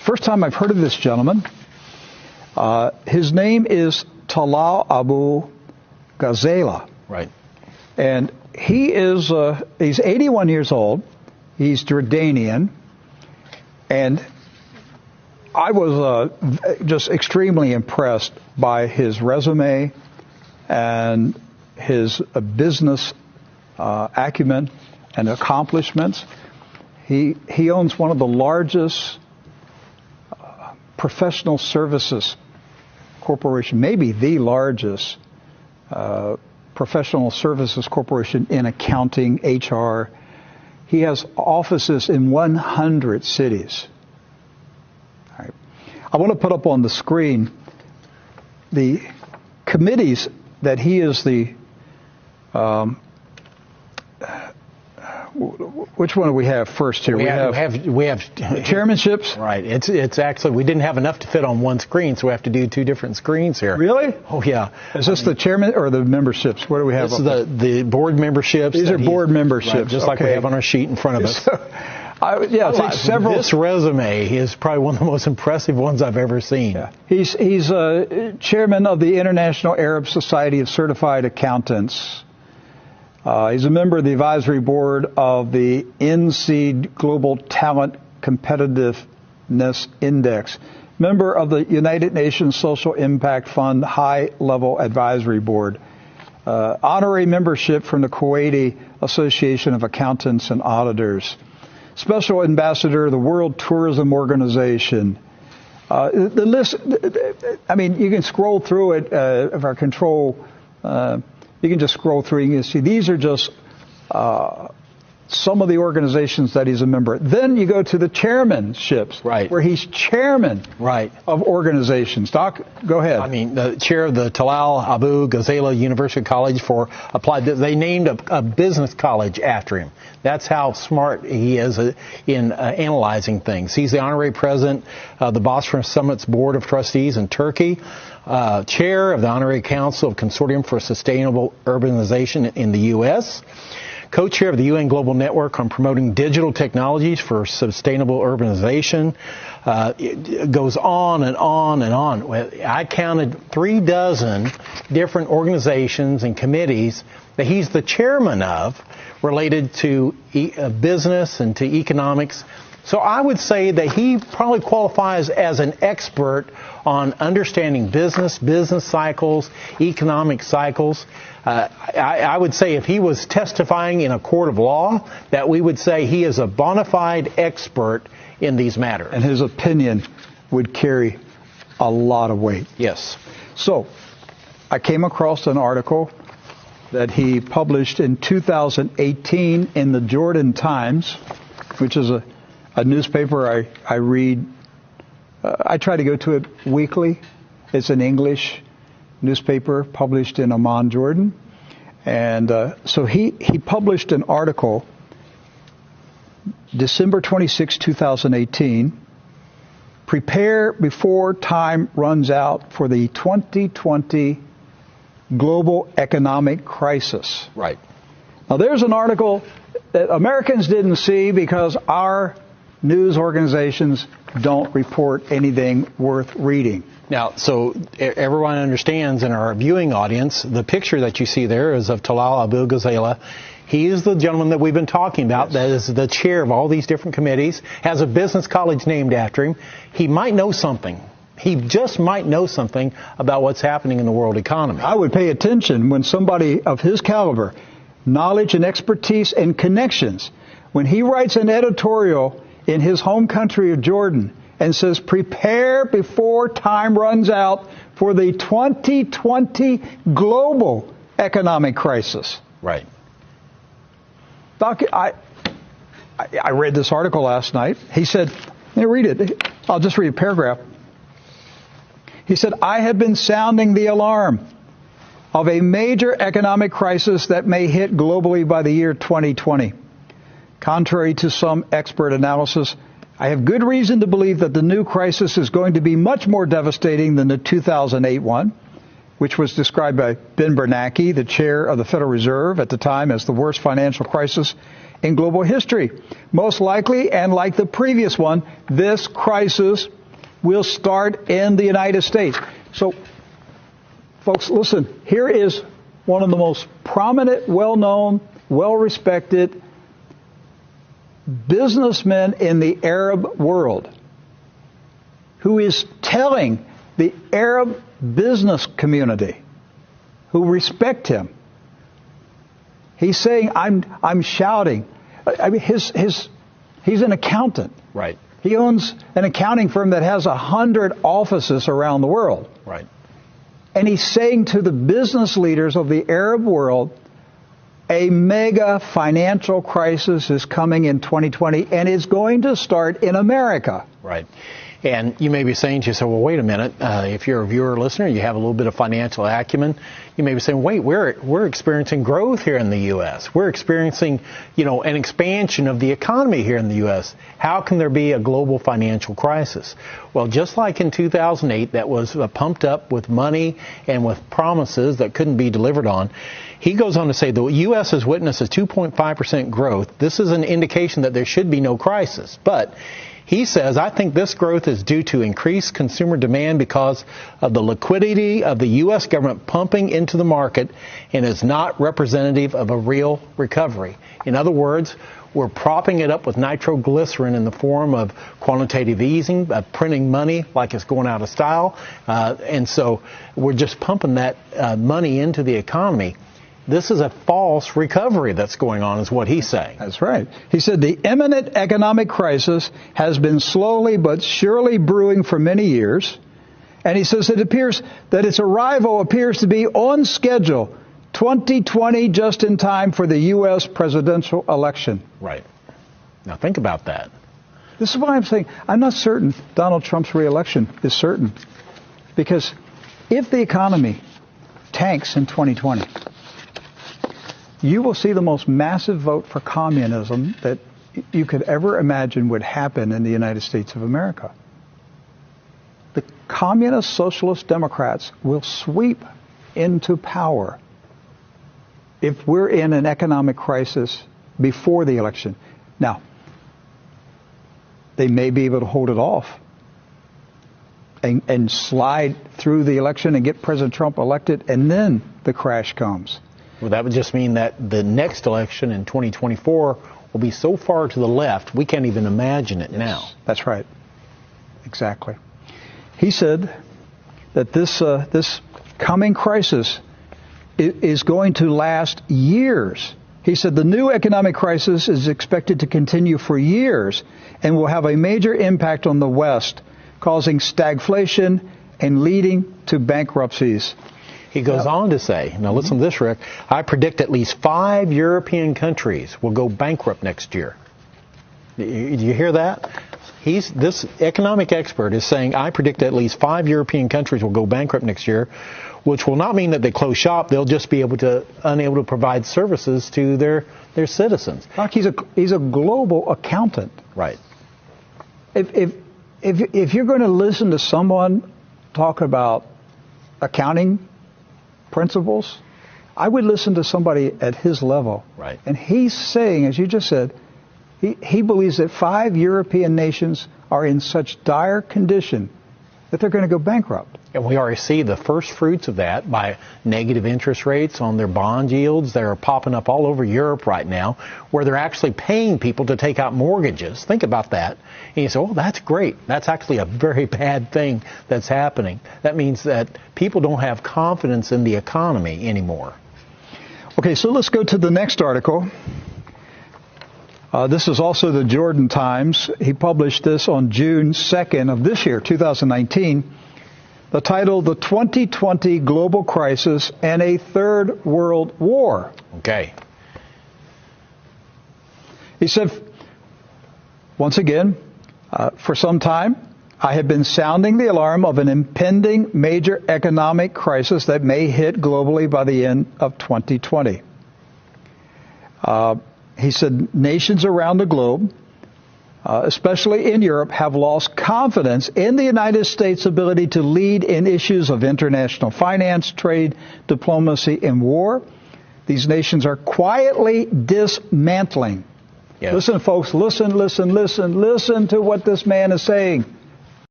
first time I've heard of this gentleman. His name is Talal Abu Ghazala. Right. And he's 81 years old. He's Jordanian. And I was just extremely impressed by his resume and his business acumen and accomplishments. He owns one of the largest professional services corporation, maybe the largest professional services corporation in accounting, HR. He has offices in 100 cities. All right. I want to put up on the screen the committees that he is the which one do we have first here? We have chairmanships. Right. It's actually, we didn't have enough to fit on one screen, so we have to do two different screens here. Really? Oh yeah. Is this the chairman or the memberships? What do we have? This is the board memberships. These are board memberships, right, just like we have on our sheet in front of us. It takes several. This resume is probably one of the most impressive ones I've ever seen. Yeah. He's chairman of the International Arab Society of Certified Accountants. He's a member of the advisory board of the NSEAD Global Talent Competitiveness Index, member of the United Nations Social Impact Fund High Level Advisory Board, honorary membership from the Kuwaiti Association of Accountants and Auditors, special ambassador of the World Tourism Organization. The list, I mean, you can scroll through it of our control. You can just scroll through and you can see these are just some of the organizations that he's a member. Then you go to the chairmanships, right, where he's chairman, right, of organizations. Doc, go ahead. I mean, the chair of the Talal Abu Ghazala University College for Applied. They named a business college after him. That's how smart he is in analyzing things. He's the honorary president of the Bosphorus Summit's Board of Trustees in Turkey. Chair of the Honorary Council of Consortium for Sustainable Urbanization in the U.S., co-chair of the UN Global Network on Promoting Digital Technologies for Sustainable Urbanization. It goes on and on and on. I counted 36 different organizations and committees that he's the chairman of related to business and to economics. So I would say that he probably qualifies as an expert on understanding business cycles, economic cycles. I would say if he was testifying in a court of law, that we would say he is a bona fide expert in these matters. And his opinion would carry a lot of weight. Yes. So I came across an article that he published in 2018 in the Jordan Times, which is a newspaper I read. I try to go to it weekly. It's an English newspaper published in Amman, Jordan. And so he published an article December 26, 2018, Prepare Before Time Runs Out for the 2020 Global Economic Crisis. Right. Now there's an article that Americans didn't see because our news organizations don't report anything worth reading. Now, so everyone understands in our viewing audience, the picture that you see there is of Talal Abu Ghazala. He is the gentleman that we've been talking about, yes, that is the chair of all these different committees, has a business college named after him. He might know something. He just might know something about what's happening in the world economy. I would pay attention when somebody of his caliber, knowledge and expertise and connections, when he writes an editorial in his home country of Jordan and says, prepare before time runs out for the 2020 global economic crisis. Right. Doc, I read this article last night. He said, let me read it. I'll just read a paragraph. He said, I have been sounding the alarm of a major economic crisis that may hit globally by the year 2020. Contrary to some expert analysis, I have good reason to believe that the new crisis is going to be much more devastating than the 2008 one, which was described by Ben Bernanke, the chair of the Federal Reserve at the time, as the worst financial crisis in global history. Most likely, and like the previous one, this crisis will start in the United States. So, folks, listen, here is one of the most prominent, well-known, well-respected businessmen in the Arab world who is telling the Arab business community who respect him. He's saying, I'm shouting. I mean, he's an accountant. Right. He owns an accounting firm that has 100 offices around the world. Right. And he's saying to the business leaders of the Arab world, a mega financial crisis is coming in 2020, and it's going to start in America. Right. And you may be saying to yourself, well, wait a minute. If you're a viewer or listener, you have a little bit of financial acumen. You may be saying, wait, we're experiencing growth here in the U.S. We're experiencing, an expansion of the economy here in the U.S. How can there be a global financial crisis? Well, just like in 2008, that was pumped up with money and with promises that couldn't be delivered on. He goes on to say the U.S. has witnessed a 2.5% growth. This is an indication that there should be no crisis. But he says, I think this growth is due to increased consumer demand because of the liquidity of the U.S. government pumping into the market and is not representative of a real recovery. In other words, we're propping it up with nitroglycerin in the form of quantitative easing, printing money like it's going out of style. And so we're just pumping that money into the economy. This is a false recovery that's going on, is what he's saying. That's right. He said the imminent economic crisis has been slowly but surely brewing for many years. And he says it appears that its arrival appears to be on schedule, 2020, just in time for the U.S. presidential election. Right. Now think about that. This is why I'm saying I'm not certain Donald Trump's reelection is certain. Because if the economy tanks in 2020, you will see the most massive vote for communism that you could ever imagine would happen in the United States of America. The communist, socialist Democrats will sweep into power if we're in an economic crisis before the election. Now, they may be able to hold it off and slide through the election and get President Trump elected, and then the crash comes. Well, that would just mean that the next election in 2024 will be so far to the left, we can't even imagine it now. That's right. Exactly. He said that this coming crisis is going to last years. He said the new economic crisis is expected to continue for years and will have a major impact on the West, causing stagflation and leading to bankruptcies. He goes on to say, now listen to this, Rick, I predict at least 5 European countries will go bankrupt next year. Do you hear that? This economic expert is saying, I predict at least 5 European countries will go bankrupt next year, which will not mean that they close shop. They'll just be unable to provide services to their citizens. Doc, he's a global accountant. Right. If you're going to listen to someone talk about accounting principles, I would listen to somebody at his level. Right. And he's saying, as you just said, he believes that 5 European nations are in such dire condition that they're going to go bankrupt. And we already see the first fruits of that by negative interest rates on their bond yields. They're popping up all over Europe right now, where they're actually paying people to take out mortgages. Think about that. And you say, oh, that's great. That's actually a very bad thing that's happening. That means that people don't have confidence in the economy anymore. Okay, so let's go to the next article. This is also the Jordan Times. He published this on June 2nd of this year, 2019. The title, The 2020 Global Crisis and a Third World War. Okay. He said, once again, for some time, I have been sounding the alarm of an impending major economic crisis that may hit globally by the end of 2020. He said nations around the globe, especially in Europe, have lost confidence in the United States' ability to lead in issues of international finance, trade, diplomacy, and war. These nations are quietly dismantling Yes. Listen, folks, listen to what this man is saying.